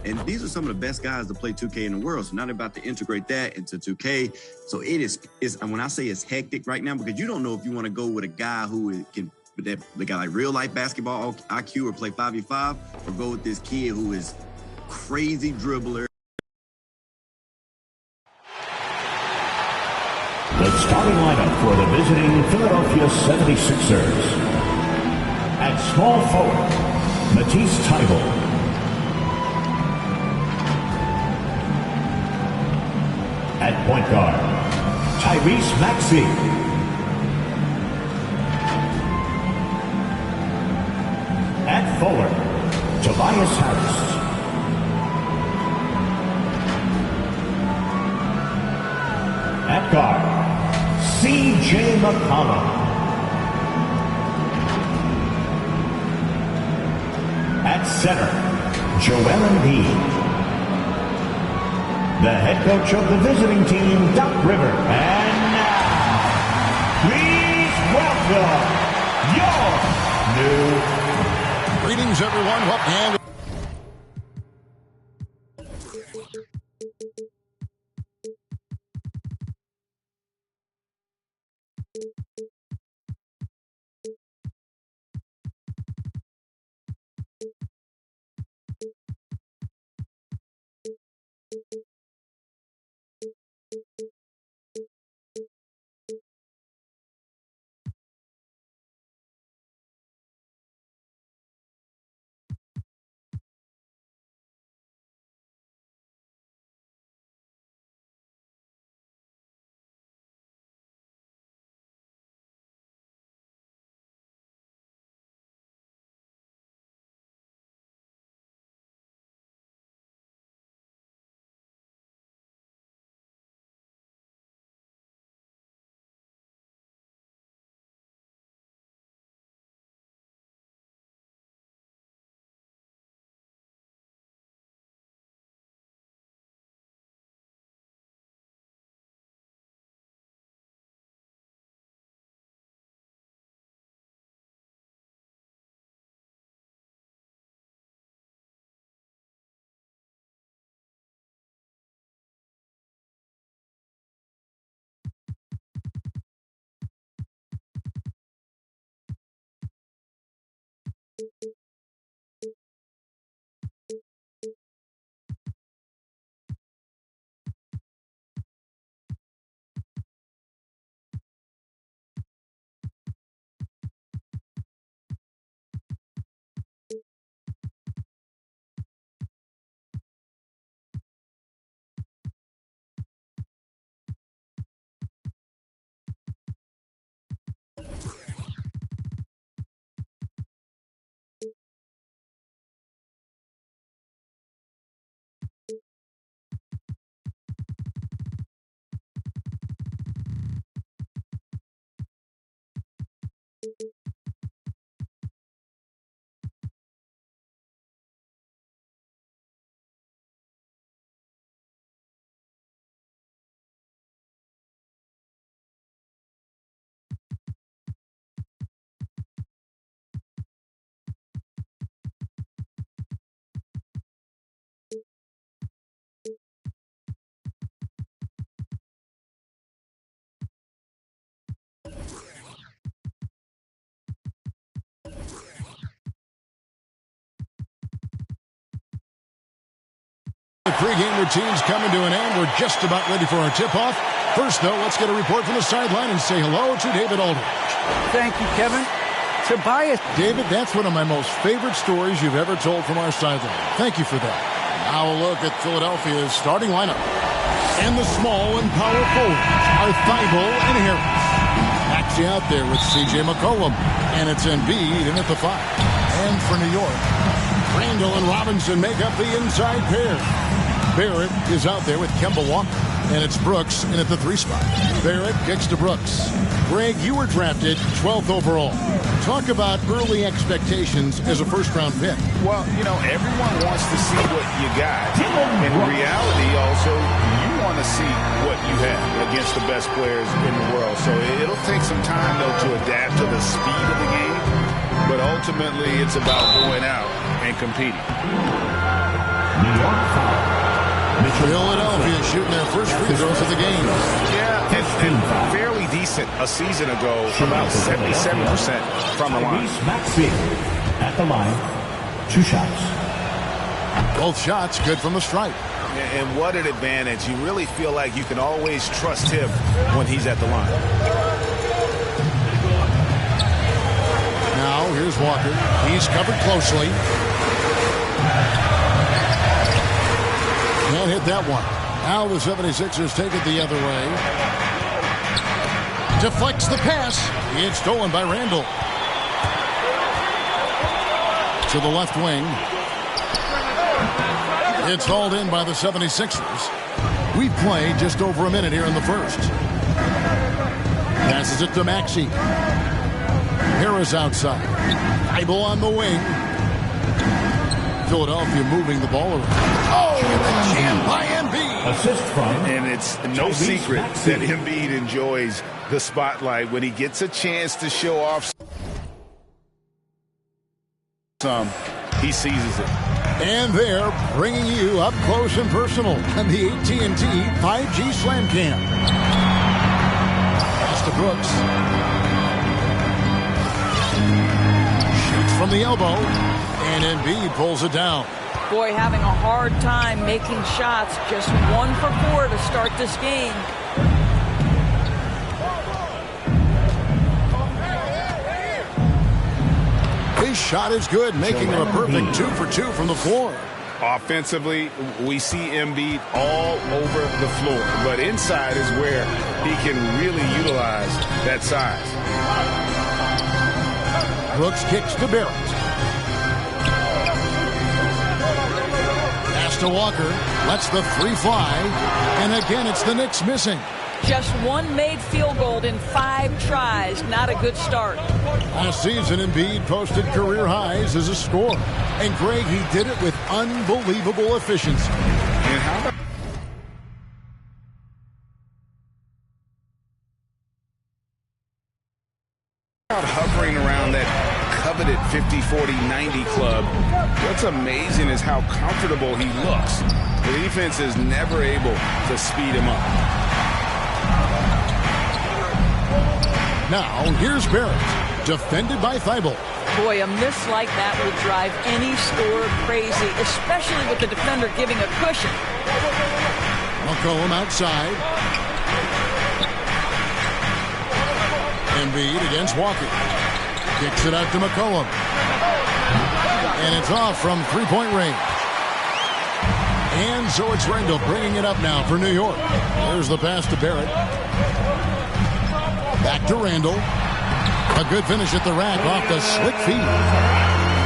And these are some of the best guys to play 2K in the world. So now they're about to integrate that into 2K. So it is when I say it's hectic right now, because you don't know if you want to go with a guy who can, the guy like real life basketball IQ or play 5v5, or go with this kid who is crazy dribbler. The starting lineup for the visiting Philadelphia 76ers. At small forward, Matisse Thybulle. At point guard, Tyrese Maxey. At forward, Tobias Harris. At guard, C.J. McCollum. At center, Joel Embiid. The head coach of the visiting team, Doc River. And now, please welcome your new... Greetings, everyone. And the pregame routine's coming to an end. We're just about ready for our tip-off. First, though, let's get a report from the sideline and say hello to David Aldridge. Thank you, Kevin. Tobias. David, that's one of my most favorite stories you've ever told from our sideline. Thank you for that. Now a look at Philadelphia's starting lineup. And the small and power forwards are Thybulle and Harris. Maxey out there with C.J. McCollum. And it's Embiid in at the 5. And for New York, Randall and Robinson make up the inside pair. Barrett is out there with Kemba Walker. And it's Brooks in at the 3 spot. Barrett kicks to Brooks. Greg, you were drafted 12th overall. Talk about early expectations as a first-round pick. Well, you know, everyone wants to see what you got. In reality, also, you want to see what you have against the best players in the world. So it'll take some time, though, to adapt to the speed of the game. But ultimately, it's about going out and competing. New York foul. Philadelphia shooting their first free throws of the game. Yeah, and fairly decent a season ago, about 77% from the line. Maxey at the line. 2 shots. Both shots good from the stripe. And what an advantage. You really feel like you can always trust him when he's at the line. Now, here's Walker. He's covered closely. Can't hit that one. Now the 76ers take it the other way. Deflects the pass. It's stolen by Randall. To the left wing. It's hauled in by the 76ers. We've played just over a minute here in the first. Passes it to Maxey. Harris outside. Thibault on the wing. Philadelphia moving the ball around. Oh, the jam by Embiid. Assist from. And it's no secret that Embiid enjoys the spotlight when he gets a chance to show off some. He seizes it. And they're bringing you up close and personal on the AT&T 5G Slam Cam. Pass to Brooks. Shoots from the elbow. And Embiid pulls it down. Boy, having a hard time making shots. Just 1 for 4 to start this game. His shot is good, making him a perfect 2 for 2 from the floor. Offensively, we see Embiid all over the floor. But inside is where he can really utilize that size. Brooks kicks to Barrett. Pass to Walker. Lets the 3 fly. And again, it's the Knicks missing. Just 1 made field goal in 5 tries. Not a good start. Last season, Embiid posted career highs as a scorer. And Greg, he did it with unbelievable efficiency. And how about hovering around that coveted 50-40-90 club? What's amazing is how comfortable he looks. The defense is never able to speed him up. Now, here's Barrett, defended by Thibault. Boy, a miss like that will drive any scorer crazy, especially with the defender giving a cushion. McCollum outside. Embiid against Walker. Kicks it out to McCollum. And it's off from three-point range. And so it's Randall bringing it up now for New York. There's the pass to Barrett. Back to Randall. A good finish at the rack off the slick feed.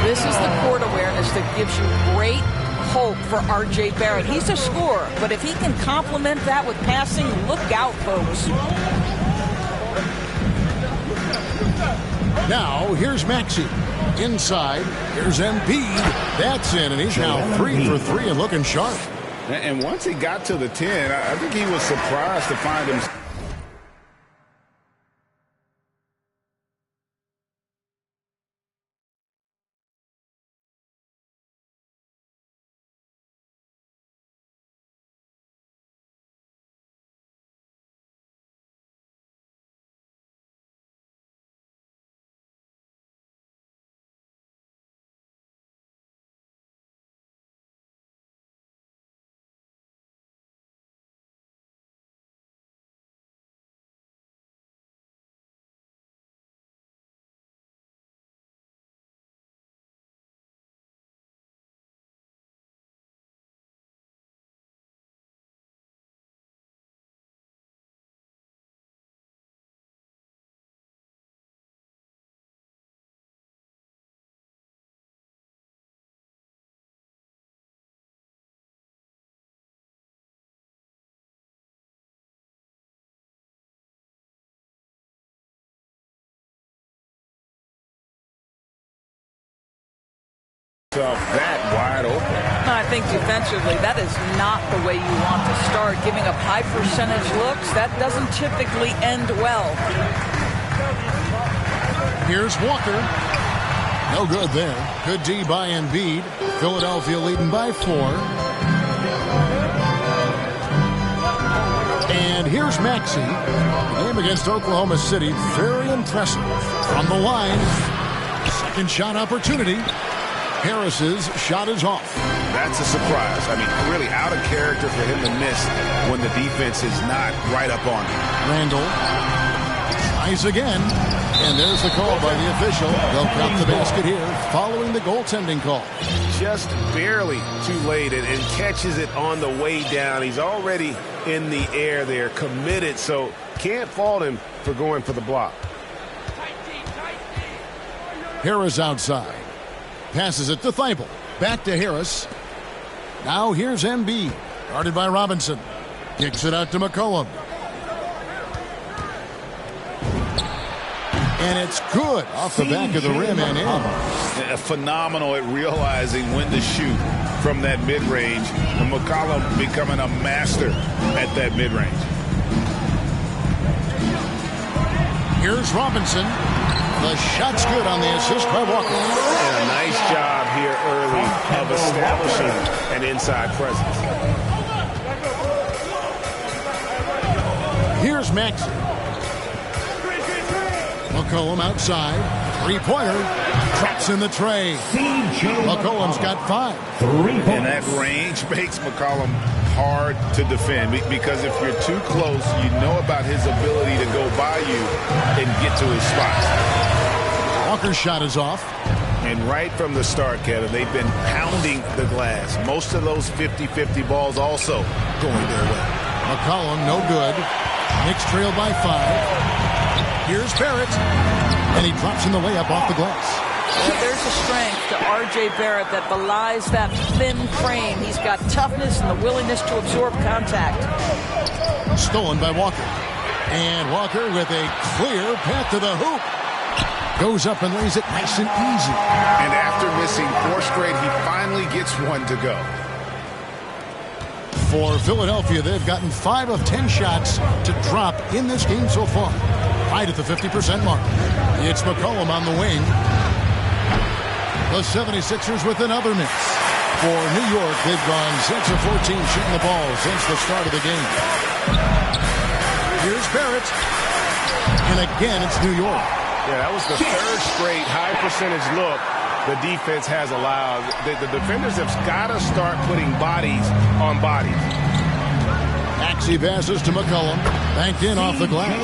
This is the court awareness that gives you great hope for R.J. Barrett. He's a scorer, but if he can complement that with passing, look out, folks. Now, here's Maxey. Inside, here's Embiid. That's in, and he's now 3 for 3 and looking sharp. And once he got to the 10, I think he was surprised to find him. That wide open. I think defensively, that is not the way you want to start. Giving up high percentage looks, that doesn't typically end well. Here's Walker. No good there. Good D by Embiid. Philadelphia leading by 4. And here's Maxey. The game against Oklahoma City, very impressive. From the line, second shot opportunity. Harris's shot is off. That's a surprise. I mean, really out of character for him to miss when the defense is not right up on him. Randall tries again. And there's the call by the official. They'll count the basket here following the goaltending call. Just barely too late and catches it on the way down. He's already in the air there, committed, so can't fault him for going for the block. Harris outside. Passes it to Thibault. Back to Harris. Now here's MB. Guarded by Robinson. Kicks it out to McCollum. And it's good off the back of the rim and in. Phenomenal at realizing when to shoot from that mid-range. And McCollum becoming a master at that mid-range. Here's Robinson. The shot's good on the assist by Walker. And a nice job here early of establishing an inside presence. Here's Maxey. McCollum outside. Three-pointer. Traps in the tray. McCollum's got 5. And that range makes McCollum hard to defend because if you're too close, you know about his ability to go by you and get to his spots. Walker's shot is off. And right from the start, Kevin, they've been pounding the glass. Most of those 50-50 balls also going their way. McCollum, no good. Knicks trail by 5. Here's Barrett. And he drops in the layup off the glass. Well, there's a strength to R.J. Barrett that belies that thin frame. He's got toughness and the willingness to absorb contact. Stolen by Walker. And Walker with a clear path to the hoop. Goes up and lays it nice and easy. And after missing 4 straight, he finally gets one to go. For Philadelphia, they've gotten 5 of 10 shots to drop in this game so far. Right at the 50% mark. It's McCollum on the wing. The 76ers with another miss. For New York, they've gone 6 of 14 shooting the ball since the start of the game. Here's Barrett. And again, it's New York. Yeah, that was the 3rd straight high percentage look the defense has allowed. The defenders have got to start putting bodies on bodies. Maxey passes to McCollum. Banked in off the glass.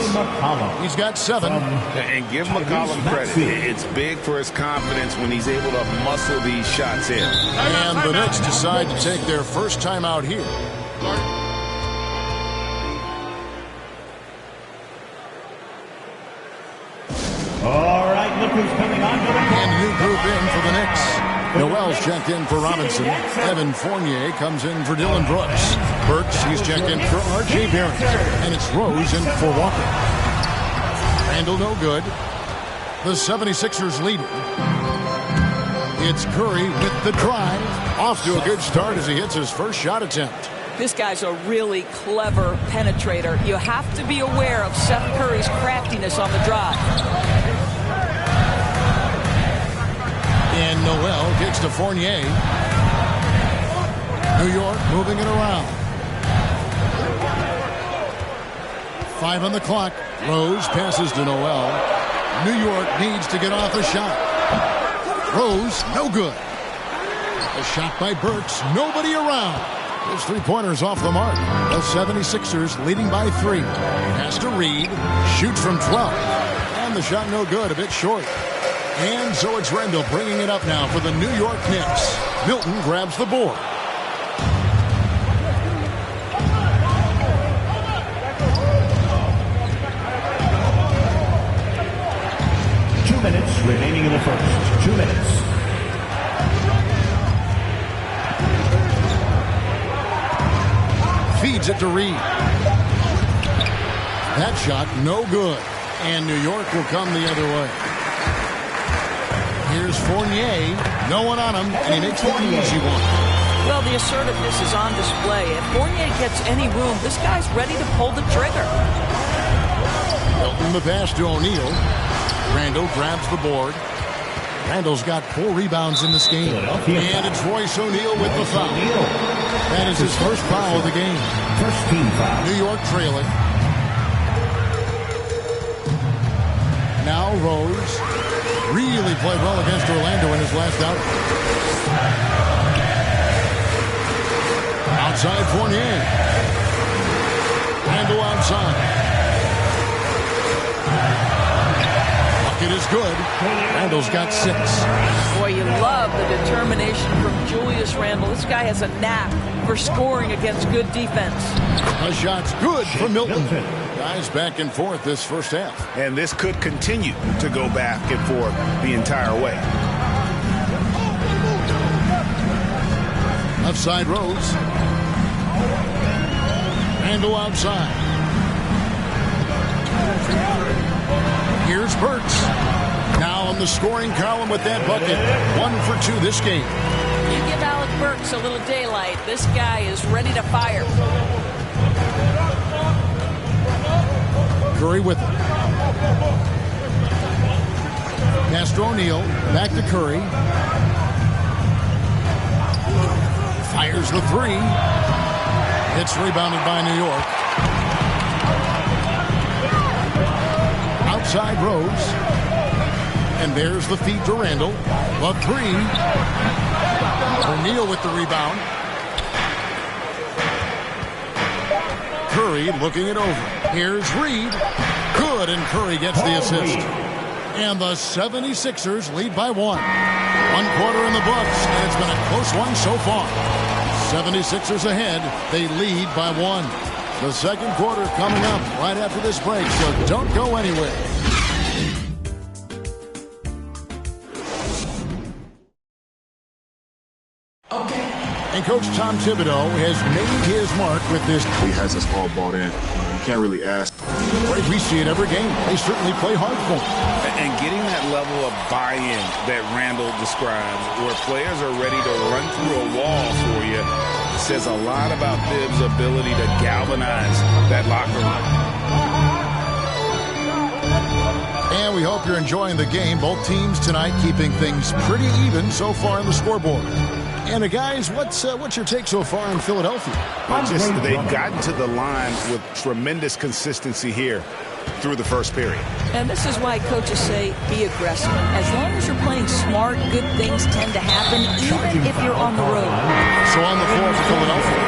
He's got 7. And give McCollum credit. It's big for his confidence when he's able to muscle these shots in. And the Knicks decide to take their first time out here. All right, look who's coming on. And new group in for the Knicks. Noel's checked in for Robinson. Evan Fournier comes in for Dylan Brooks. Burks, he's checked in for R.J. Barrett. And it's Rose in for Walker. Randall, no good. The 76ers lead it. It's Curry with the drive. Off to a good start as he hits his first shot attempt. This guy's a really clever penetrator. You have to be aware of Seth Curry's craftiness on the drive. And Noel kicks to Fournier. New York moving it around. 5 on the clock. Rose passes to Noel. New York needs to get off a shot. Rose, no good. A shot by Burks. Nobody around. His 3-pointers off the mark. The 76ers leading by 3. Pass to Reed. Shoots from 12. And the shot no good. A bit short. And so it's Randall bringing it up now for the New York Knicks. Milton grabs the board. Minutes remaining in the first. 2 minutes. Feeds it to Reed. That shot no good. And New York will come the other way. Here's Fournier. No one on him, and he makes the easy one. Well, the assertiveness is on display. If Fournier gets any room, this guy's ready to pull the trigger. Milton the pass to O'Neal. Randall grabs the board. Randall's got 4 rebounds in this game. And it's Royce O'Neal with the foul. That is his first foul of the game. First team foul. New York trailing. Now Rose really played well against Orlando in his last outing. Outside Fournier. Randall outside. Bucket is good. Randall's got 6. Boy, you love the determination from Julius Randle. This guy has a knack for scoring against good defense. A shot's good for Milton. Guys back and forth this first half. And this could continue to go back and forth the entire way. Left side Rose. Randall outside. Here's Burks. Now on the scoring column with that bucket. 1 for 2 this game. You give Alec Burks a little daylight. This guy is ready to fire. Curry with it. Pass to O'Neal. Back to Curry. Fires the 3. It's rebounded by New York. Outside Rose. And there's the feed to Randall. The 3. O'Neal with the rebound. Curry looking it over. Here's Reed. Good, and Curry gets the assist. And the 76ers lead by 1. 1 quarter in the books, and it's been a close one so far. 76ers ahead. They lead by 1. The second quarter coming up right after this break, so don't go anywhere. And Coach Tom Thibodeau has made his mark with this. He has us all bought in. You can't really ask. Right, we see it every game. They certainly play hard for him. And getting that level of buy-in that Randall describes, where players are ready to run through a wall for you, says a lot about Thibs' ability to galvanize that locker room. And we hope you're enjoying the game. Both teams tonight keeping things pretty even so far in the scoreboard. And guys, what's your take so far in Philadelphia? They've gotten to the line with tremendous consistency here through the first period. And this is why coaches say be aggressive. As long as you're playing smart, good things tend to happen, even if you're on the road. So on the floor for Philadelphia,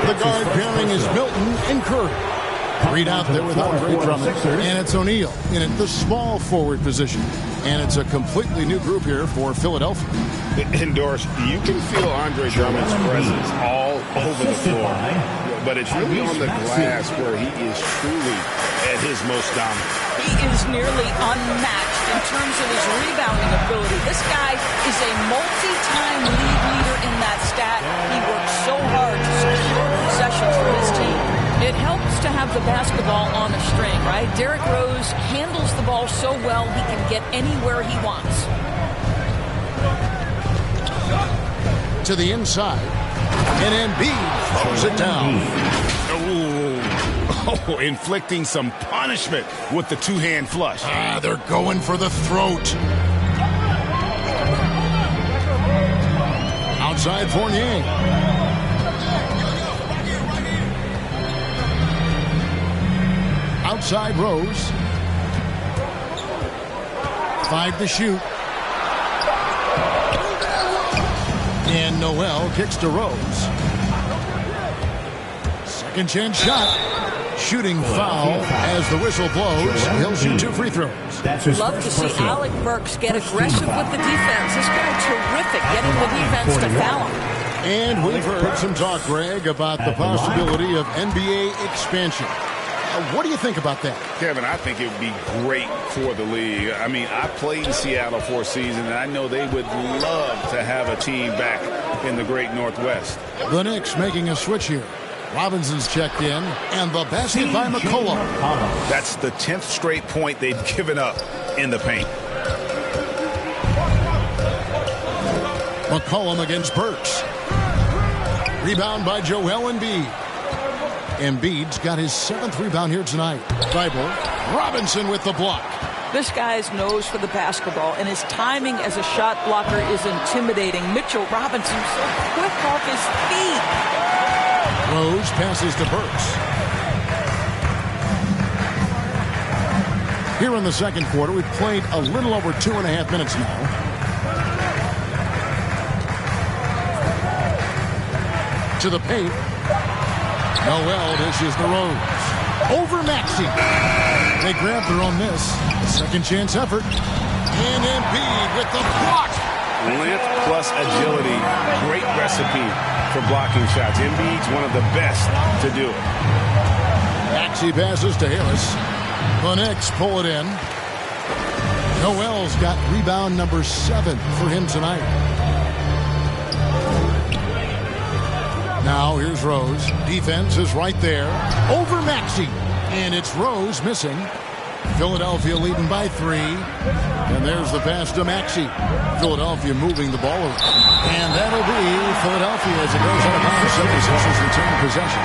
the guard pairing is Milton and Curry. Reed out there with Andre Drummond, and it's O'Neal in the small forward position. And it's a completely new group here for Philadelphia. Endorse, you can feel Andre Drummond's presence all over the floor, but it's really on the glass where he is truly at his most dominant. He is nearly unmatched in terms of his rebounding ability. This guy is a multi-time league leader in that stat. He works so hard to secure possessions for his team. It helps to have the basketball on a string, right? Derrick Rose handles the ball so well he can get anywhere he wants. To the inside, and Embiid throws it down. Oh, inflicting some punishment with the two-hand flush. They're going for the throat. Outside Fournier. Outside Rose. 5 to shoot. And Noel kicks to Rose. Second chance shot. Shooting foul as the whistle blows. He'll shoot 2 free throws. Love to see Alec Burks get aggressive with the defense. This guy terrific getting the defense to foul him. And we've heard some talk, Greg, about the possibility of NBA expansion. What do you think about that? Kevin, I think it would be great for the league. I mean, I played in Seattle for a season, and I know they would love to have a team back in the great Northwest. The Knicks making a switch here. Robinson's checked in, and the basket by McCollum. That's the 10th straight point they've given up in the paint. McCollum against Burks. Rebound by Joel Embiid. Embiid's got his 7th rebound here tonight. Bible. Robinson with the block. This guy's nose for the basketball, and his timing as a shot blocker is intimidating. Mitchell Robinson so quick off his feet. Rose passes to Burks. Here in the second quarter, we've played a little over 2.5 minutes now. To the paint. Noel dishes the Rose. Over Maxey. They grab their own miss. Second chance effort. And Embiid with the block. Length plus agility. Great recipe for blocking shots. Embiid's one of the best to do it. Maxey passes to Harris. The Knicks pull it in. Noel's got rebound number 7 for him tonight. Now here's Rose. Defense is right there. Over Maxey. And it's Rose missing. Philadelphia leading by 3. And there's the pass to Maxey. Philadelphia moving the ball around. And that'll be Philadelphia as it goes out of bounds. 76ers retain possession.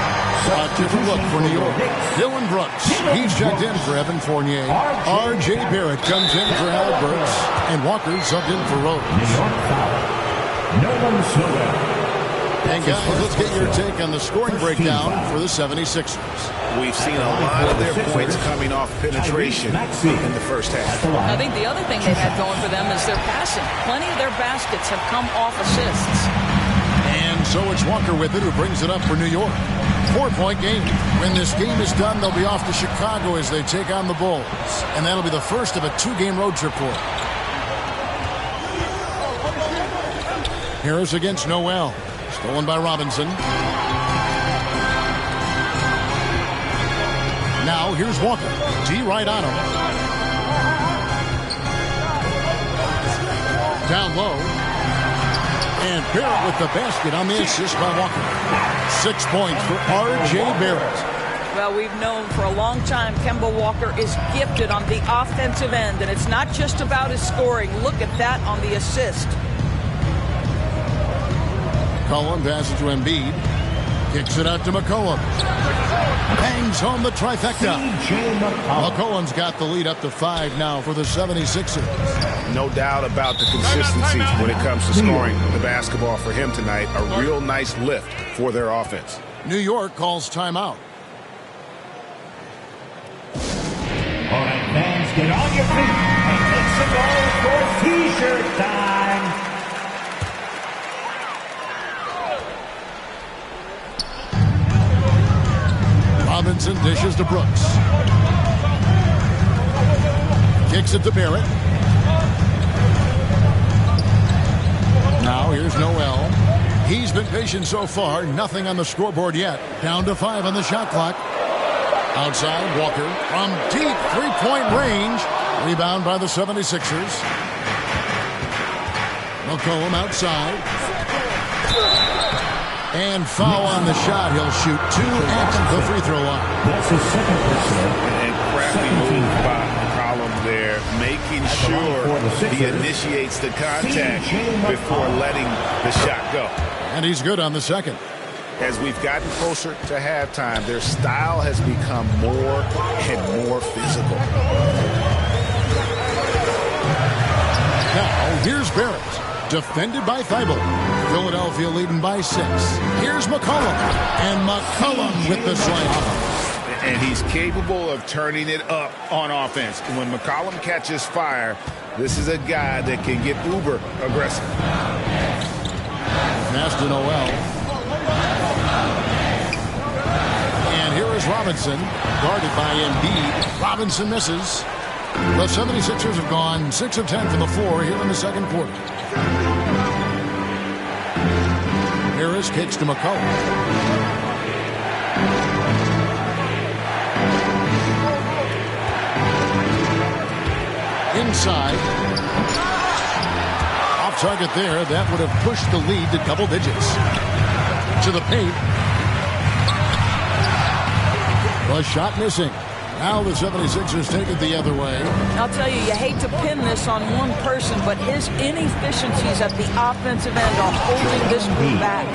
A different look for New York. Dylan Brooks. He's checked in for Evan Fournier. R.J. Barrett comes in for Al Burks. And Walker subbed in for Rose. New York foul. No one's nowhere. And guys, let's get your take on the scoring breakdown for the 76ers. We've seen a lot of their points coming off penetration in the first half. I think the other thing they've had going for them is their passing. Plenty of their baskets have come off assists. And so it's Walker with it who brings it up for New York. 4-point game. When this game is done, they'll be off to Chicago as they take on the Bulls. And that'll be the first of a 2-game road trip for them. Harris against Noel. Stolen by Robinson. Now here's Walker. D right on him. Down low. And Barrett with the basket on the assist by Walker. 6 points for R.J. Barrett. Well, we've known for a long time Kemba Walker is gifted on the offensive end, and it's not just about his scoring. Look at that on the assist. McCollum passes to Embiid. Kicks it out to McCollum. Bangs home the trifecta. McCollum's got the lead up to 5 now for the 76ers. No doubt about the consistency when it comes to scoring the basketball for him tonight. A real nice lift for their offense. New York calls timeout. All right, fans, get on your feet and let's go for T-shirt time. Robinson dishes to Brooks. Kicks it to Barrett. Now here's Noel. He's been patient so far. Nothing on the scoreboard yet. Down to 5 on the shot clock. Outside, Walker from deep 3-point range. Rebound by the 76ers. McCollum outside. And foul on the shot. He'll shoot 2 at the free throw line. That's his second percent. And crafty move by McCollum there, making sure he initiates the contact before letting the shot go. And he's good on the second. As we've gotten closer to halftime, their style has become more and more physical. Now, here's Barrett. Defended by Thibault. Philadelphia leading by 6. Here's McCollum. And McCollum with the slam. And he's capable of turning it up on offense. And when McCollum catches fire, this is a guy that can get uber aggressive. Pass to Noel. And here is Robinson. Guarded by Embiid. Robinson misses. The 76ers have gone 6 of 10 from the floor here in the second quarter. Harris kicks to McCollum. Inside. Off target there. That would have pushed the lead to double digits. To the paint. The shot missing. Now the 76ers take it the other way. I'll tell you hate to pin this on one person, but his inefficiencies at the offensive end are holding this group back.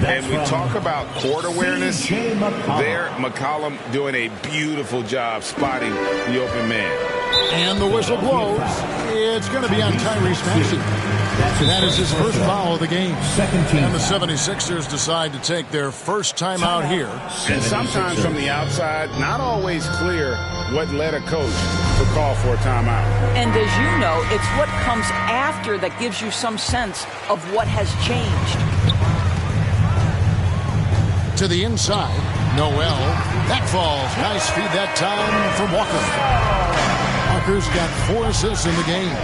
And we talk about court awareness. There, McCollum doing a beautiful job spotting the open man. And the whistle blows. It's going to be on Tyrese Maxey. That is his first foul of the game. Second team. And the 76ers decide to take their first time out here. And sometimes from the outside, not always clear what led a coach to call for a timeout. And as you know, it's what comes after that gives you some sense of what has changed. To the inside, Noel. That falls. Nice feed that time from Walker. Walker's got 4 assists in the game.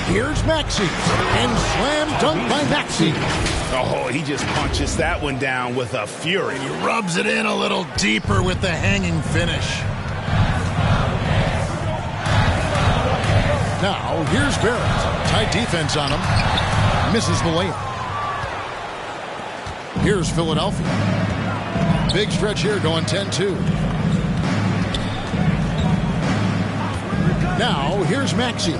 Here's Maxey. And slam dunk by Maxey. Oh, he just punches that one down with a fury. He rubs it in a little deeper with the hanging finish. Now, here's Barrett. Tight defense on him. Misses the layup. Here's Philadelphia. Big stretch here going 10-2. Now, here's Maxey.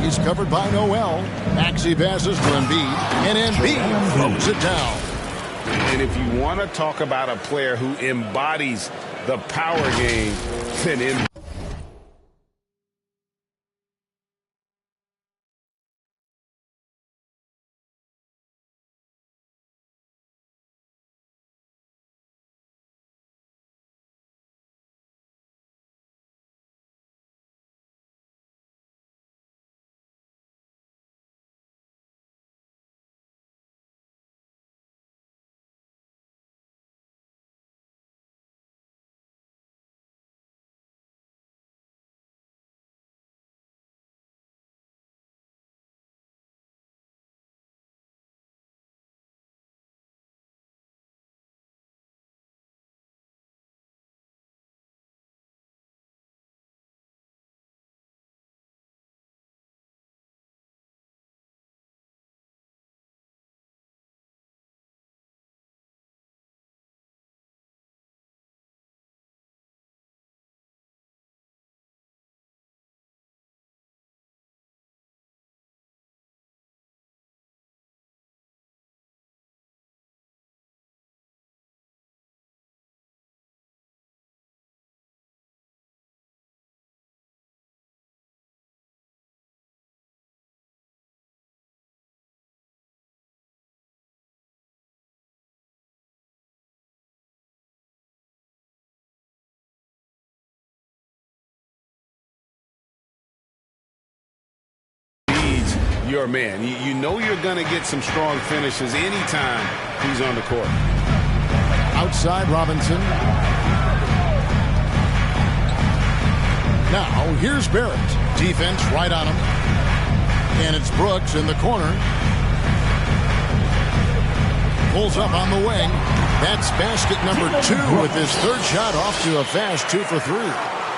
He's covered by Noel. Maxey passes to Embiid. And Embiid throws it down. And if you want to talk about a player who embodies the power game, then Embiid. Your man. You know you're going to get some strong finishes anytime he's on the court. Outside Robinson. Now, here's Barrett. Defense right on him. And it's Brooks in the corner. Pulls up on the wing. That's basket number 2 with his third shot off to a fast 2 for 3.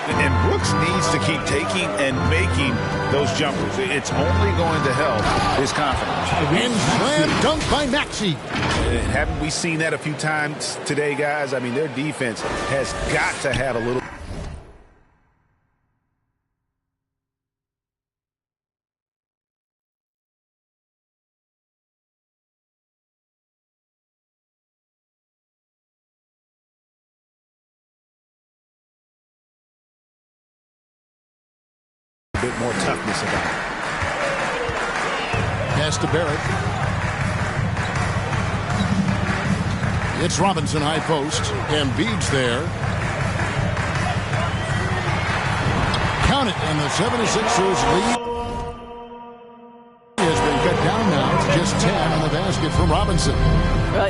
And Brooks needs to keep taking and making those jumpers. It's only going to help his confidence. And slam dunk by Maxey. Haven't we seen that a few times today, guys? I mean, their defense has got to have a little... bit more toughness about it. Pass to Barrett. It's Robinson high post. Embiid's there. Count it, and the 76ers lead has been cut down now to just 10 on the basket from Robinson.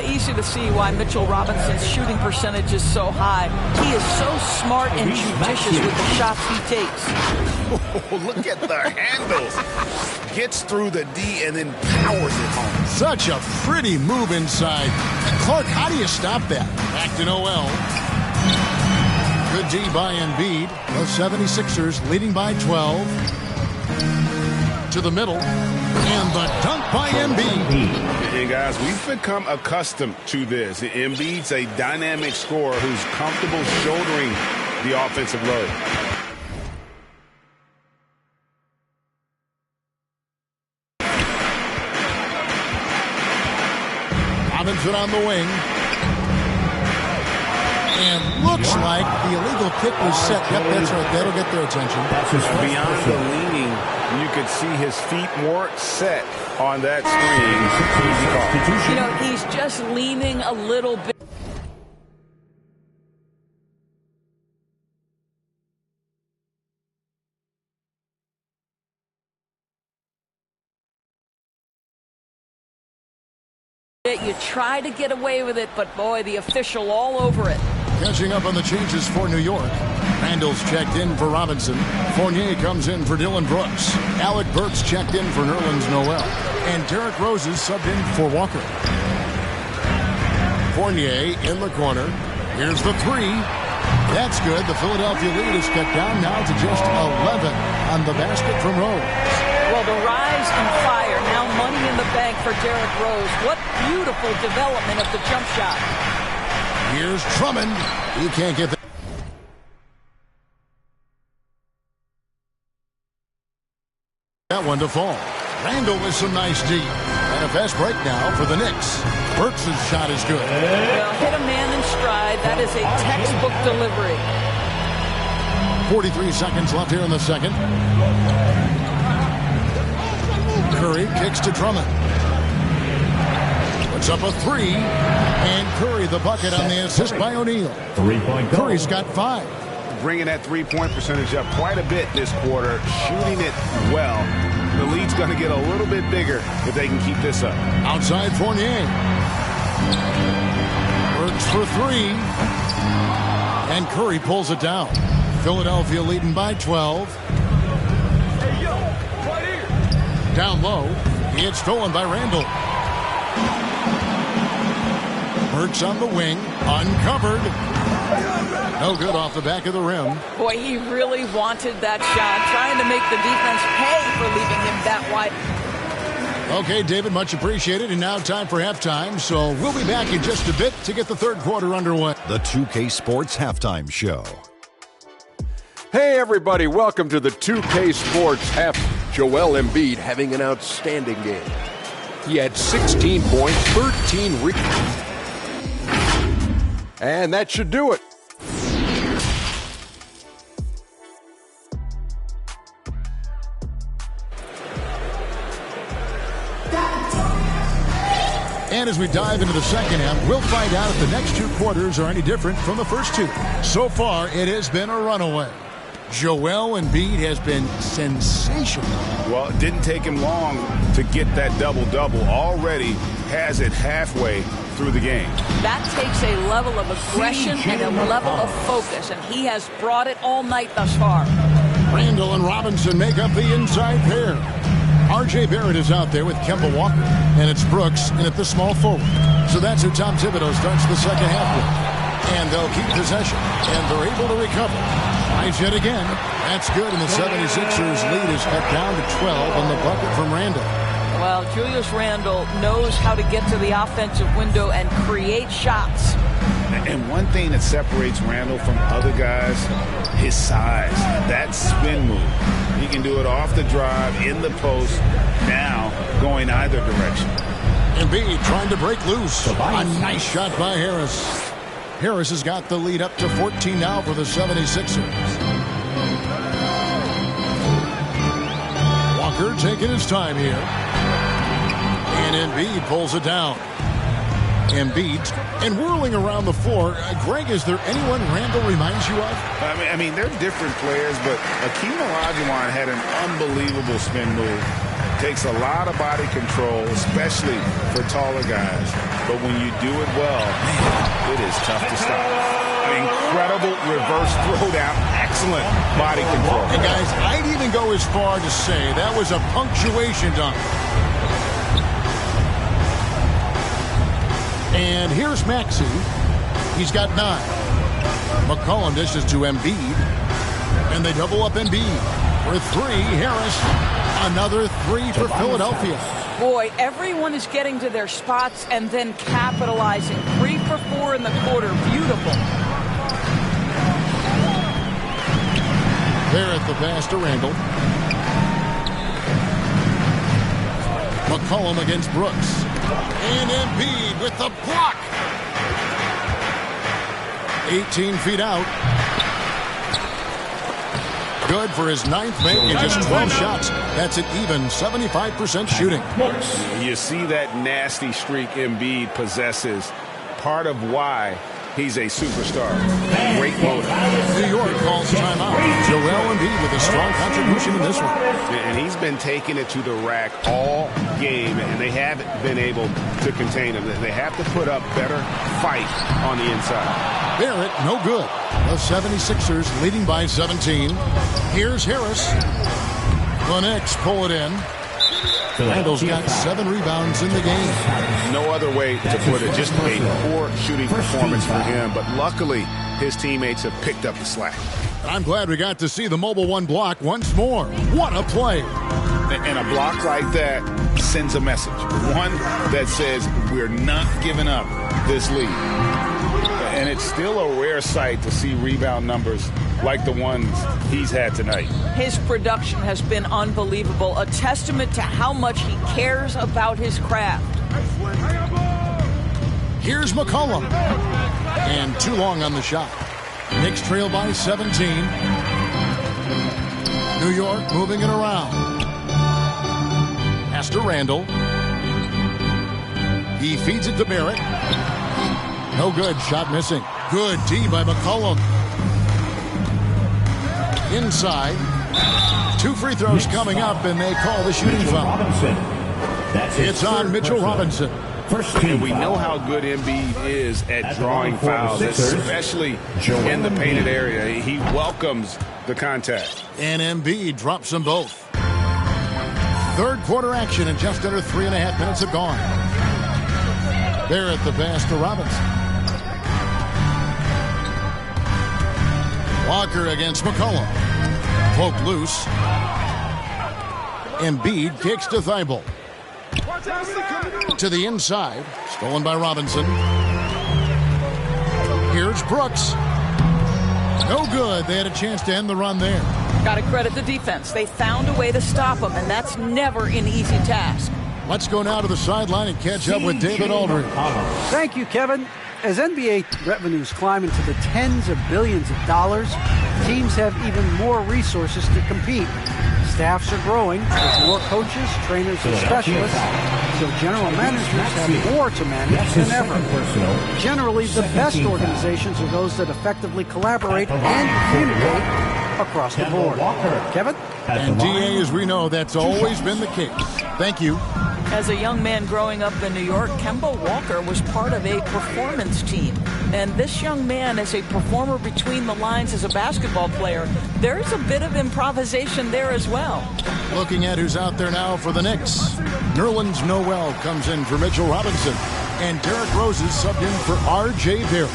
Easy to see why Mitchell Robinson's shooting percentage is so high. He is so smart and judicious with the shots he takes. Oh, look at the handles. Gets through the D and then powers it home. Such a pretty move inside. Clark, how do you stop that? Back to Noel. Good D by Embiid. The 76ers leading by 12. To the middle. And the dunk by Embiid. And guys, we've become accustomed to this. Embiid's a dynamic scorer who's comfortable shouldering the offensive load. Robinson on the wing. And looks like the illegal kick was set. Yep, that's right. That'll get their attention. Beyond the leaning, you could see his feet weren't set on that screen. Easy call. You know, he's just leaning a little bit. You try to get away with it, but boy, the official all over it. Catching up on the changes for New York. Randall's checked in for Robinson. Fournier comes in for Dylan Brooks. Alec Burks checked in for Nerlens Noel. And Derrick Rose is subbed in for Walker. Fournier in the corner. Here's the three. That's good. The Philadelphia lead is cut down now to just 11 on the basket from Rose. Well, the rise and fire, now money in the bank for Derrick Rose. What beautiful development of the jump shot. Here's Drummond. He can't get that one to fall. Randall with some nice D. And a fast break now for the Knicks. Burks' shot is good. Well, hit a man in stride. That is a textbook delivery. 43 seconds left here in the second. Curry kicks to Drummond. Puts up a three. And Curry the bucket on the assist by O'Neal. 3-point goal. Curry's got 5. Bringing that three-point percentage up quite a bit this quarter. Shooting it well. The lead's going to get a little bit bigger if they can keep this up. Outside Fournier. Works for 3. And Curry pulls it down. Philadelphia leading by 12. Down low. It's stolen by Randall. Burks on the wing. Uncovered. No good off the back of the rim. Boy, he really wanted that shot. Trying to make the defense pay for leaving him that wide. Okay, David, much appreciated. And now time for halftime. So we'll be back in just a bit to get the third quarter underway. The 2K Sports Halftime Show. Hey, everybody. Welcome to the 2K Sports Half. Joel Embiid having an outstanding game. He had 16 points, 13 rebounds. And that should do it. And as we dive into the second half, we'll find out if the next two quarters are any different from the first two. So far, it has been a runaway. Joel Embiid has been sensational. Well, it didn't take him long to get that double-double. Already has it halfway through the game. That takes a level of aggression and a level of focus, and he has brought it all night thus far. Randall and Robinson make up the inside pair. R.J. Barrett is out there with Kemba Walker, and it's Brooks in at the small forward. So that's who Tom Thibodeau starts the second half with. And they'll keep possession, and they're able to recover. Nice yet again. That's good, and the 76ers lead is cut down to 12 on the bucket from Randall. Well, Julius Randle knows how to get to the offensive window and create shots. And one thing that separates Randall from other guys, his size. That spin move. He can do it off the drive, in the post, now going either direction. Embiid trying to break loose. A nice shot by Harris. Harris has got the lead up to 14 now for the 76ers. Walker taking his time here. And Embiid pulls it down. Embiid and whirling around the floor. Greg, is there anyone Randall reminds you of? I mean, they're different players, but Akeem Olajuwon had an unbelievable spin move. Takes a lot of body control, especially for taller guys. But when you do it well, man, it is tough to stop. Incredible reverse throwdown. Excellent body control. Hey, guys, I'd even go as far to say that was a punctuation dunk. And here's Maxey. He's got 9. McCollum dishes to Embiid. And they double up Embiid. For 3, Harris. Another 3 for Philadelphia. Boy, everyone is getting to their spots and then capitalizing. 3 for 4 in the quarter. Beautiful. There at the pass to Randall. McCollum against Brooks. And Embiid with the block. 18 feet out. Good for his ninth make in just 12 shots. That's an even 75% shooting. You see that nasty streak Embiid possesses. Part of why he's a superstar. Great motor. New York calls timeout. Joel Embiid with a strong contribution in this one. And he's been taking it to the rack all game, and they haven't been able to contain him. They have to put up better fight on the inside. Barrett, no good. The 76ers leading by 17. Here's Harris. The Knicks pull it in. Randall's got 7 rebounds in the game. No other way to put it. Just a poor shooting performance for him. But luckily, his teammates have picked up the slack. I'm glad we got to see the Mobile One block once more. What a play. And a block like that sends a message. One that says we're not giving up this lead. And it's still a rare sight to see rebound numbers like the ones he's had tonight. His production has been unbelievable, a testament to how much he cares about his craft. Here's McCollum. And too long on the shot. Knicks trail by 17. New York moving it around. Pass to Randall. He feeds it to Barrett. No good. Shot missing. Good D by McCollum. Inside. 2 free throws coming up, and they call the shooting foul. It's on Mitchell Robinson. And we know how good Embiid is at drawing fouls, especially in the painted area. He welcomes the contact. And Embiid drops them both. Third quarter action, and just under 3.5 minutes have gone. Barrett the pass to Robinson. Walker against McCollum. Poked loose. Embiid kicks to Thibault. To the inside. Stolen by Robinson. Here's Brooks. No good. They had a chance to end the run there. Got to credit the defense. They found a way to stop him, and that's never an easy task. Let's go now to the sideline and catch up with David Aldridge. Thank you, Kevin. As NBA revenues climb into the tens of billions of dollars, teams have even more resources to compete. Staffs are growing with more coaches, trainers, and specialists, so general managers have more to manage than ever. Generally, the best organizations are those that effectively collaborate and communicate across the board. Kevin? And DA, as we know, that's always been the case. Thank you. As a young man growing up in New York, Kemba Walker was part of a performance team. And this young man, as a performer between the lines as a basketball player, there's a bit of improvisation there as well. Looking at who's out there now for the Knicks. Nerlens Noel comes in for Mitchell Robinson. And Derrick Rose is subbed in for R.J. Barrett.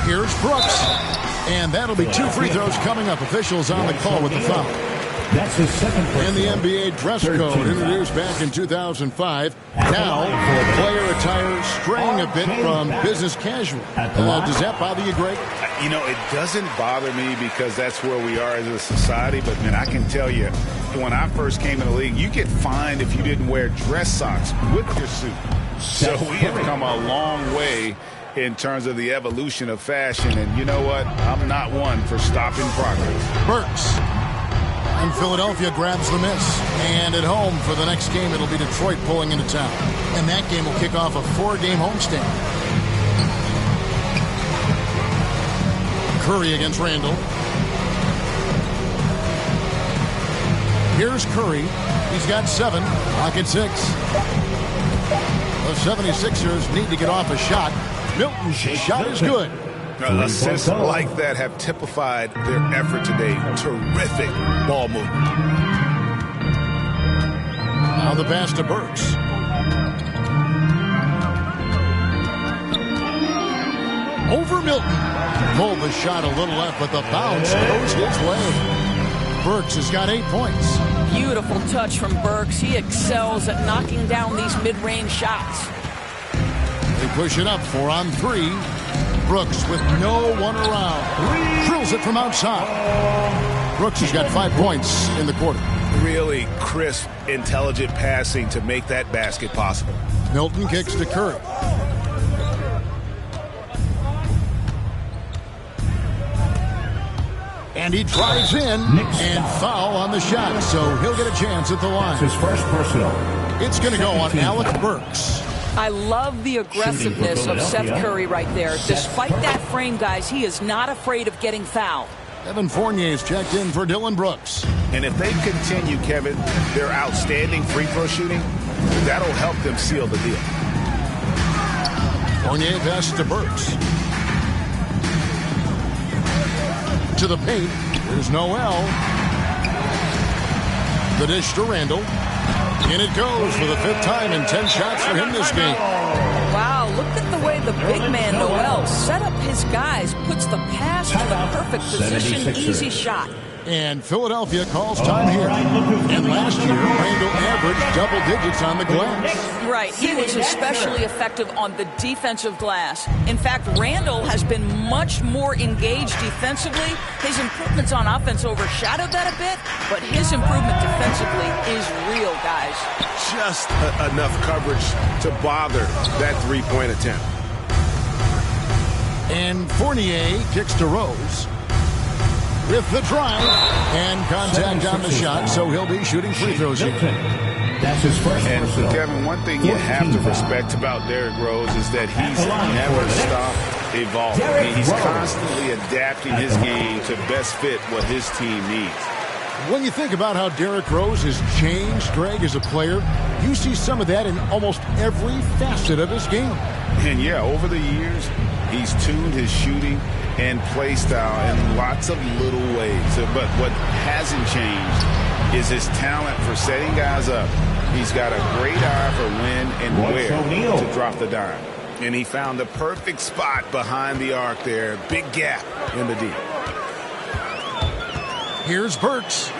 Here's Brooks. And that'll be 2 free throws coming up. Officials on the call with the foul. That's his second. And the NBA dress code introduced back in 2005. Now, player attire straying a bit from business casual. Does that bother you, Greg? You know, it doesn't bother me because that's where we are as a society. But, man, I can tell you, when I first came in the league, you get fined if you didn't wear dress socks with your suit. So we have come a long way in terms of the evolution of fashion. And you know what? I'm not one for stopping progress. Burks. And Philadelphia grabs the miss. And at home for the next game, it'll be Detroit pulling into town. And that game will kick off a 4-game homestand. Curry against Randall. Here's Curry. He's got 7. Pocket 6. The 76ers need to get off a shot. Milton's shot is good. Assists like that have typified their effort today. Terrific ball movement. Now the pass to Burks. Over Milton. Pulled the shot a little left, but the bounce goes his way. Burks has got 8 points. Beautiful touch from Burks. He excels at knocking down these mid-range shots. They push it up 4 on 3. Brooks with no one around. Drills it from outside. Brooks has got 5 points in the quarter. Really crisp, intelligent passing to make that basket possible. Milton kicks to Curry. And he drives in and foul on the shot, so he'll get a chance at the line. His first personal. It's going to go on Alec Burks. I love the aggressiveness of Seth Curry right there. Despite that frame, guys, he is not afraid of getgetting fouled. Evan Fournier's checked in for Dylan Brooks. And if they continue, Kevin, their outstanding free throw shooting, that'll help them seal the deal. Fournier passes to Burks. To the paint. There's Noel. The dish to Randall. And it goes for the 5th time in 10 shots for him this game. Wow, look at the way the big man, Noel, set up his guys, puts the pass in the perfect position, easy shot. And Philadelphia calls time here. And last year, Randall averaged double digits on the glass. Right, he was especially effective on the defensive glass. In fact, Randall has been much more engaged defensively. His improvements on offense overshadowed that a bit, but his improvement defensively is real, guys. Just enough coverage to bother that three-point attempt. And Fournier kicks to Rose. With the drive and contact on the shot, so he'll be shooting free throws here. That's his first. And Kevin, one thing you have to respect about Derrick Rose is that he's never stopped evolving. He's constantly adapting his game to best fit what his team needs. When you think about how Derrick Rose has changed, Greg, as a player, you see some of that in almost every facet of his game. And yeah, over the years, he's tuned his shooting and play style in lots of little ways. But what hasn't changed is his talent for setting guys up. He's got a great eye for when and where to drop the dime. And he found the perfect spot behind the arc there. Big gap in the D. Here's Burks.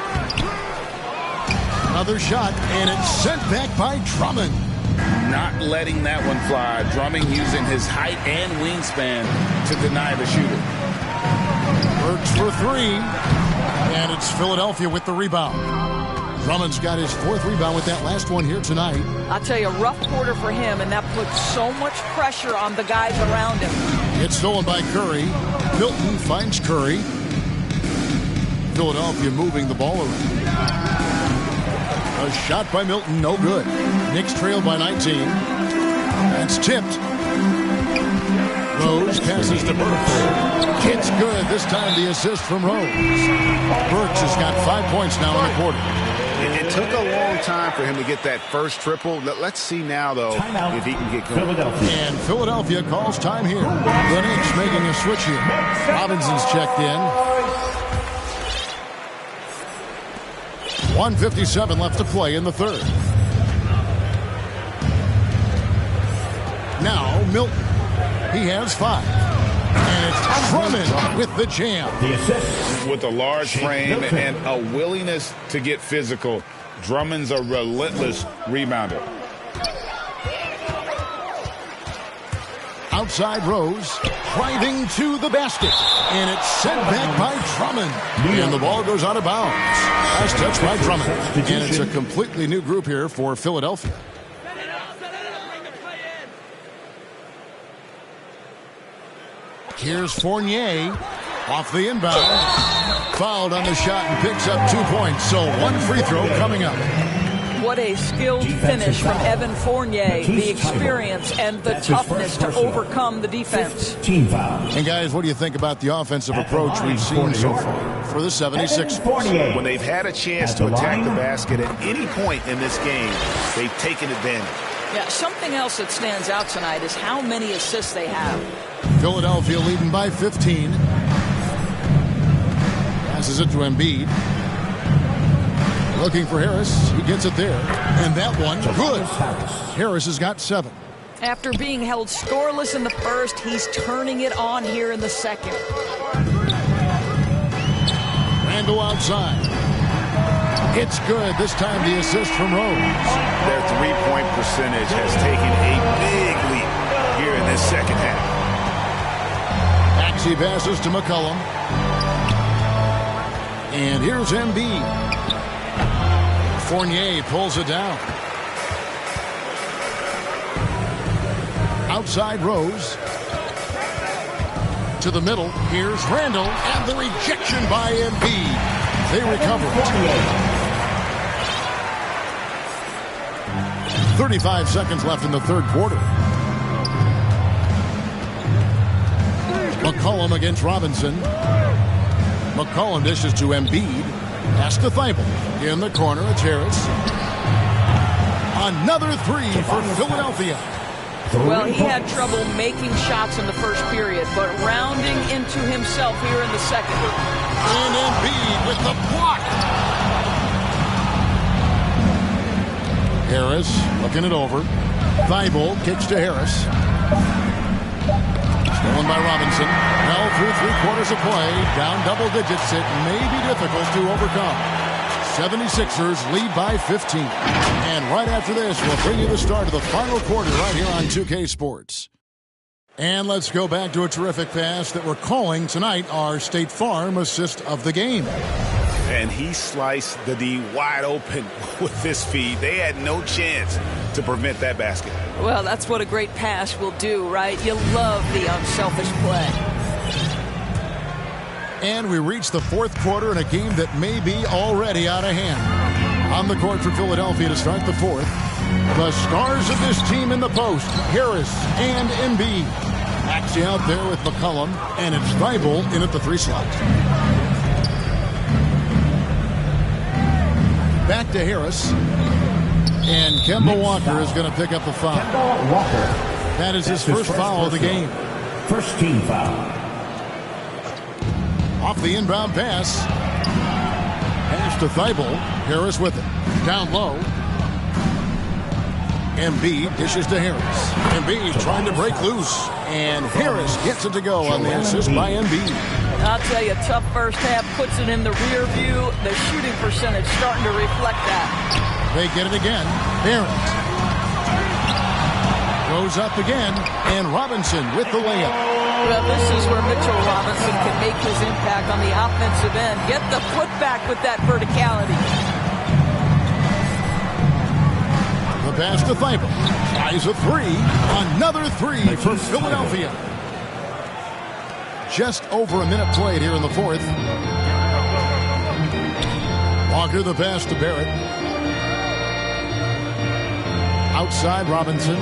Another shot, and it's sent back by Drummond. Not letting that one fly. Drummond using his height and wingspan to deny the shooter. Burks for 3. And it's Philadelphia with the rebound. Drummond's got his 4th rebound with that last one here tonight. I'll tell you, a rough quarter for him, and that puts so much pressure on the guys around him. It's stolen by Curry. Milton finds Curry. Philadelphia moving the ball around. A shot by Milton, no good. Knicks trail by 19. That's tipped. Rose passes to Burks. It's good. This time the assist from Rose. Burks has got 5 points now in the quarter. It took a long time for him to get that first triple. Let's see now, though, if he can get going. And Philadelphia calls time here. The Knicks making a switch here. Robinson's checked in. 1:57 left to play in the third. Now Milton. He has 5. And it's Drummond with the jam. The assist. With a large frame and a willingness to get physical, Drummond's a relentless rebounder. Outside Rose, driving to the basket. And it's sent back by Drummond. And the ball goes out of bounds. Nice touch by Drummond. And it's a completely new group here for Philadelphia. Here's Fournier off the inbound. Fouled on the shot and picks up 2 points. So 1 free throw coming up. What a skilled finish from Evan Fournier. The experience and the toughness to overcome the defense. Team foul. And guys, what do you think about the offensive approach we've seen so far for the 76ers? When they've had a chance to attack the basket at any point in this game, they've taken advantage. Yeah, something else that stands out tonight is how many assists they have. Philadelphia leading by 15. Passes it to Embiid. Looking for Harris. He gets it there. And that one, good. Harris has got 7. After being held scoreless in the first, he's turning it on here in the second. Randall outside. It's good. This time the assist from Rose. Their three-point percentage has taken a big leap here in this second half. Maxey passes to McCollum. And here's Embiid. Fournier pulls it down. Outside Rose. to the middle. Here's Randall, and the rejection by Embiid. They recover it. 35 seconds left in the third quarter. McCollum against Robinson. McCollum dishes to Embiid. Pass to Thibault. In the corner, it's Harris. Another three for Philadelphia. Well, he had trouble making shots in the first period, but rounding into himself here in the second. And Embiid with the block. Harris looking it over. Thibault kicks to Harris. Stolen by Robinson. Well, through 3/4 of play, down double digits, it may be difficult to overcome. 76ers lead by 15. And right after this, we'll bring you the start of the final quarter right here on 2K Sports. And let's go back to a terrific pass that we're calling tonight our State Farm assist of the game. And he sliced the D wide open with this feed. They had no chance to prevent that basket. Well, that's what a great pass will do, right? You love the unselfish play. And we reach the fourth quarter in a game that may be already out of hand. On the court for Philadelphia to start the fourth, the stars of this team in the post, Harris and Embiid. Maxey out there with McCollum, and it's Thibault in at the 3 slot. Back to Harris. And Kemba Walker is going to pick up the foul. Kemba Walker. That is his first foul of the game. First team foul. Off the inbound pass. Pass to Thibault. Harris with it. Down low. Embiid dishes to Harris. Embiid trying to break loose. And Harris gets it to go on the assist by Embiid. I'll tell you, tough first half, puts it in the rear view. The shooting percentage starting to reflect that. They get it again. Barrett goes up again, and Robinson with the layup. Well, this is where Mitchell Robinson can make his impact on the offensive end. Get the putback with that verticality. The pass to Thibault. Tries a three. Another three for Philadelphia. Just over a minute played here in the fourth. Walker the pass to Barrett. Outside Robinson.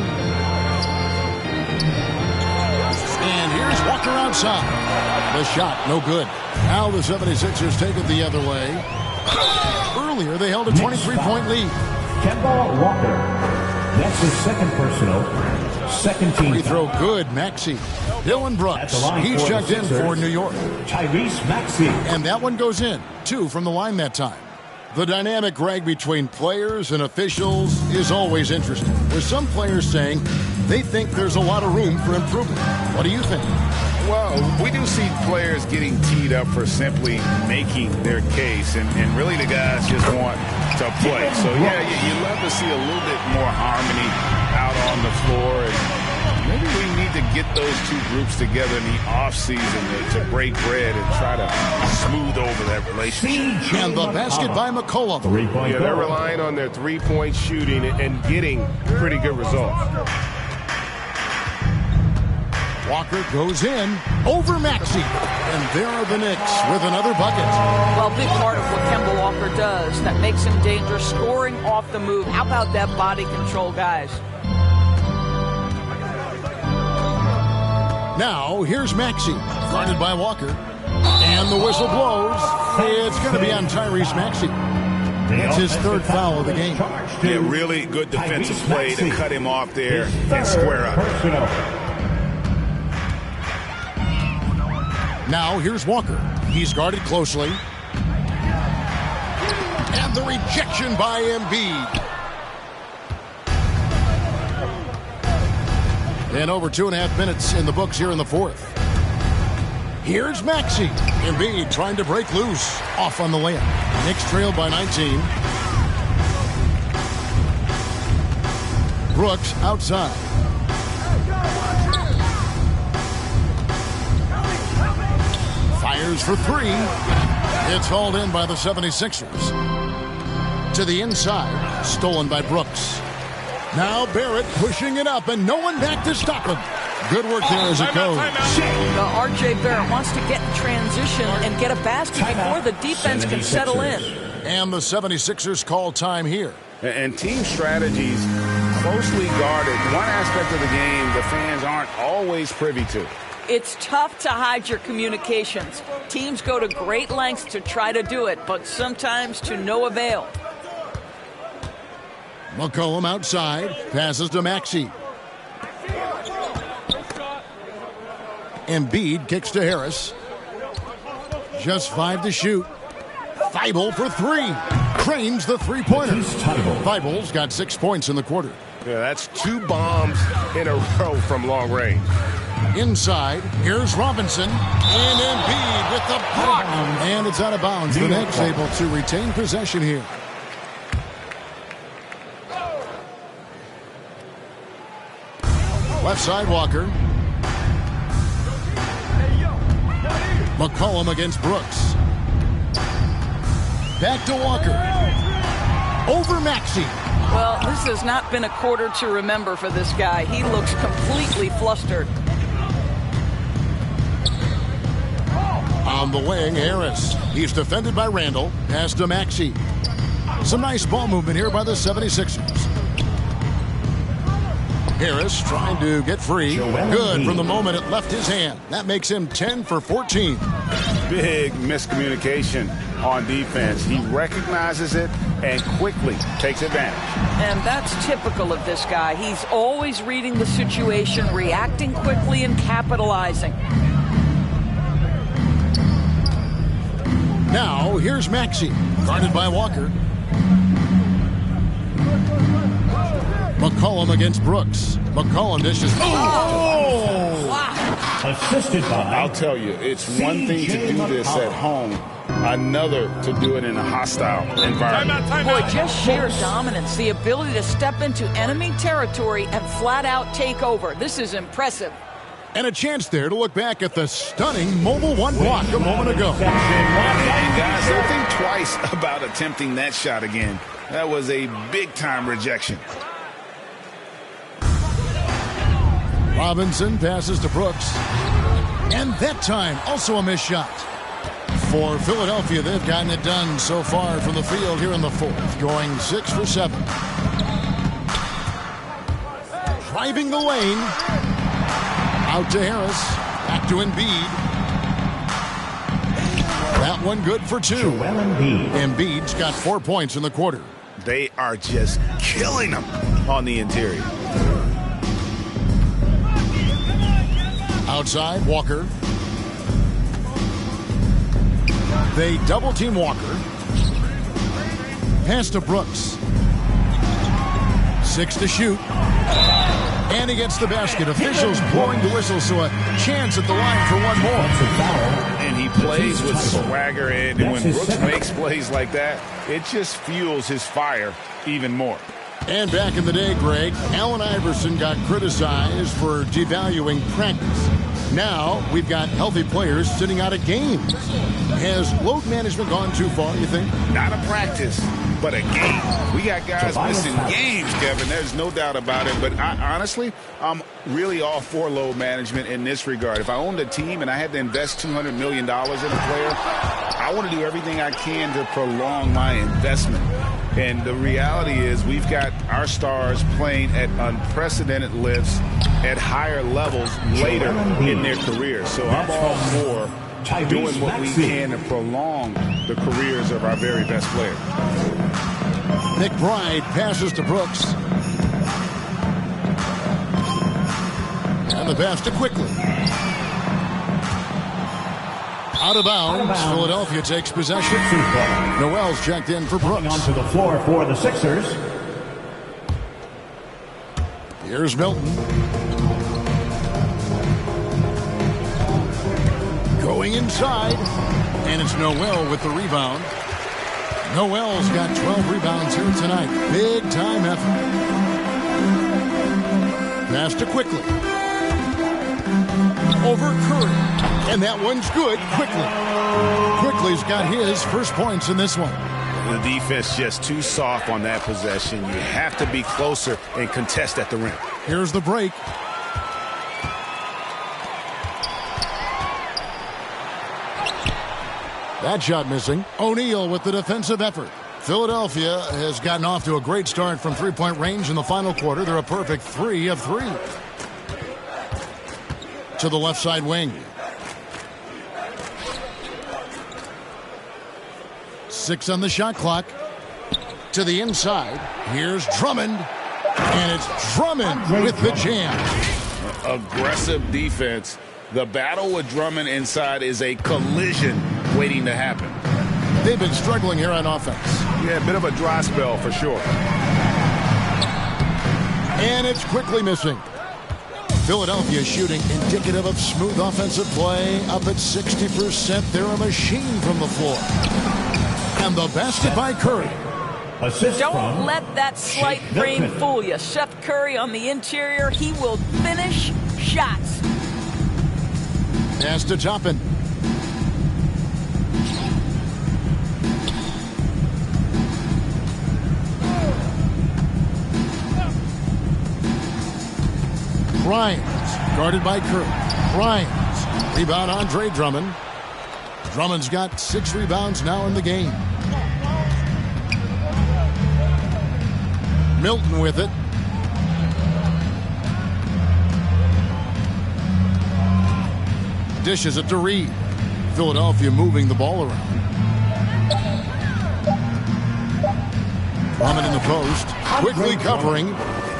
And here's Walker outside. The shot, no good. Now the 76ers take it the other way. Earlier, they held a 23-point lead. Kemba Walker. That's his second personal. Second team. Free throw good, Maxey. Dylan Brooks. He's checked in for New York. Tyrese Maxey. And that one goes in. 2 from the line that time. The dynamic, Greg, between players and officials is always interesting. With some players saying they think there's a lot of room for improvement. What do you think? Well, we do see players getting teed up for simply making their case, and really the guys just want to play. So, yeah, you love to see a little bit more harmony out on the floor. And maybe we need to get those two groups together in the offseason to break bread and try to smooth over that relationship. And the basket by McCollum. Yeah, they're relying on their three-point shooting and getting pretty good results. Walker goes in over Maxey. And there are the Knicks with another bucket. Well, big part of what Kemba Walker does that makes him dangerous, scoring off the move. How about that body control, guys? Now, here's Maxey, guarded by Walker. And the whistle blows. It's going to be on Tyrese Maxey. That's his third foul of the game. Yeah, really good defensive play to cut him off there and square up. Now, here's Walker. He's guarded closely. And the rejection by Embiid. And over 2.5 minutes in the books here in the fourth. Here's Maxey. Embiid trying to break loose. Off on the layup. Knicks trail by 19. Brooks outside. Fires for three. It's hauled in by the 76ers. To the inside. Stolen by Brooks. Now Barrett pushing it up, and no one back to stop him. Good work there as it goes. R.J. Barrett wants to get in transition and get a basket before the defense can settle in. And the 76ers call time here. And team strategies closely guarded. One aspect of the game the fans aren't always privy to. It's tough to hide your communications. Teams go to great lengths to try to do it, but sometimes to no avail. McCollum outside, passes to Maxey. Embiid kicks to Harris. Just 5 to shoot. Thibault for 3. Cranes the three-pointer. Thibault's got 6 points in the quarter. Yeah, that's 2 bombs in a row from long range. Inside, here's Robinson. And Embiid with the block. And it's out of bounds. The Knicks able to retain possession here. Left side, Walker. McCollum against Brooks. Back to Walker. Over Maxey. Well, this has not been a quarter to remember for this guy. He looks completely flustered. On the wing, Harris. He's defended by Randall. Pass to Maxey. Some nice ball movement here by the 76ers. Harris trying to get free. Good from the moment it left his hand. That makes him 10 for 14. Big miscommunication on defense. He recognizes it and quickly takes advantage. And that's typical of this guy. He's always reading the situation, reacting quickly, and capitalizing. Now, here's Maxey, guarded by Walker. McCollum against Brooks. McCollum dishes. Oh! Wow. Assisted by. I'll tell you, it's one thing to do this at home, another to do it in a hostile environment. Boy, just sheer dominance, the ability to step into enemy territory and flat out take over. This is impressive. And a chance there to look back at the stunning Mobile One block a moment ago. And guys, don't think twice about attempting that shot again. That was a big-time rejection. Robinson passes to Brooks. And that time, also a missed shot. For Philadelphia, they've gotten it done so far from the field here in the fourth, going 6 for 7. Driving the lane. Out to Harris. Back to Embiid. That one good for 2. Embiid's got 4 points in the quarter. They are just killing them on the interior. Outside, Walker. They double-team Walker. Pass to Brooks. 6 to shoot. And he gets the basket. Officials blowing the whistle, so a chance at the line for one more. And he plays with swagger, and when Brooks makes plays like that, it just fuels his fire even more. And back in the day, Greg, Allen Iverson got criticized for devaluing practice. Now we've got healthy players sitting out of games. Has load management gone too far, you think? Not a practice, but a game. We got guys missing games, Kevin. There's no doubt about it. But honestly, I'm really all for load management in this regard. If I owned a team and I had to invest $200 million in a player, I want to do everything I can to prolong my investment. And the reality is we've got our stars playing at unprecedented lifts at higher levels later in their careers. So I'm all for doing what we can to prolong the careers of our very best players. McBride passes to Brooks. And the pass to Quickly. Out of bounds. Philadelphia takes possession. Noel's checked in for Brooks. Onto the floor for the Sixers. Here's Milton. Going inside. And it's Noel with the rebound. Noel's got 12 rebounds here tonight. Big time effort. Pass to Quickly. Over Curry. And that one's good. Quickly's got his first points in this one. The defense just too soft on that possession. You have to be closer and contest at the rim. Here's the break. That shot missing. O'Neal with the defensive effort. Philadelphia has gotten off to a great start from three-point range in the final quarter. They're a perfect 3 of 3. To the left side wing. 6 on the shot clock. To the inside. Here's Drummond. And it's Drummond with the jam. Aggressive defense. The battle with Drummond inside is a collision waiting to happen. They've been struggling here on offense. Yeah, a bit of a dry spell for sure. And it's quickly missing. Philadelphia shooting indicative of smooth offensive play. Up at 60%. They're a machine from the floor. And the basket by Curry. Don't let that slight frame fool you. Seth Curry on the interior. He will finish shots. Pass to Toppin. Grimes, guarded by Curry. Grimes, rebound Andre Drummond. Drummond's got 6 rebounds now in the game. Milton with it. Dishes it to Reed. Philadelphia moving the ball around. Drummond in the post, quickly covering.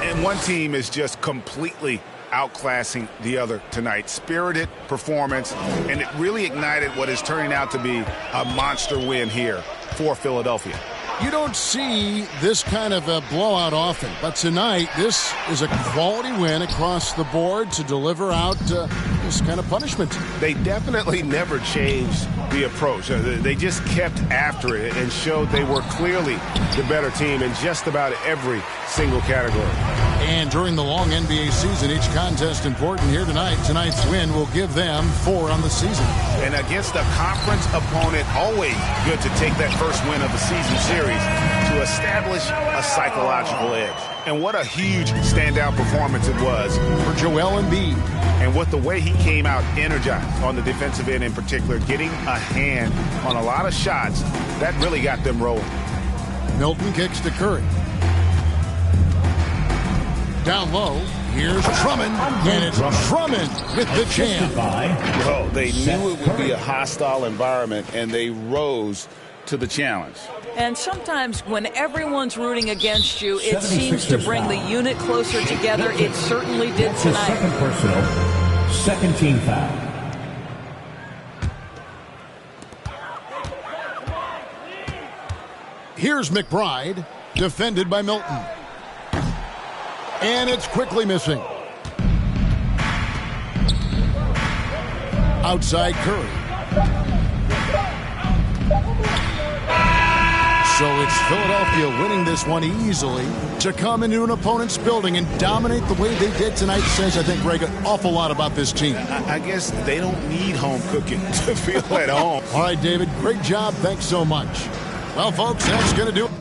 And one team is just completely outclassing the other tonight. Spirited performance, and it really ignited what is turning out to be a monster win here for Philadelphia. You don't see this kind of a blowout often, but tonight this is a quality win across the board to deliver out this kind of punishment. They definitely never changed the approach. They just kept after it and showed they were clearly the better team in just about every single category. And during the long NBA season, each contest important here tonight. Tonight's win will give them 4 on the season. And against a conference opponent, always good to take that first win of the season series to establish a psychological edge. And what a huge standout performance it was for Joel Embiid. And with the way he came out energized on the defensive end in particular, getting a hand on a lot of shots, that really got them rolling. Milton kicks to Curry. Down low, here's Drummond, and it's Drummond with the jam. Well, they knew it would be a hostile environment, and they rose to the challenge. And sometimes when everyone's rooting against you, it seems to bring the unit closer together. It certainly did tonight. Second personal, second team foul. Here's McBride, defended by Milton. And it's quickly missing. Outside Curry. So it's Philadelphia winning this one easily. To come into an opponent's building and dominate the way they did tonight says, I think, Greg, an awful lot about this team. I guess they don't need home cooking to feel at home. All right, David, great job. Thanks so much. Well, folks, that's going to do it.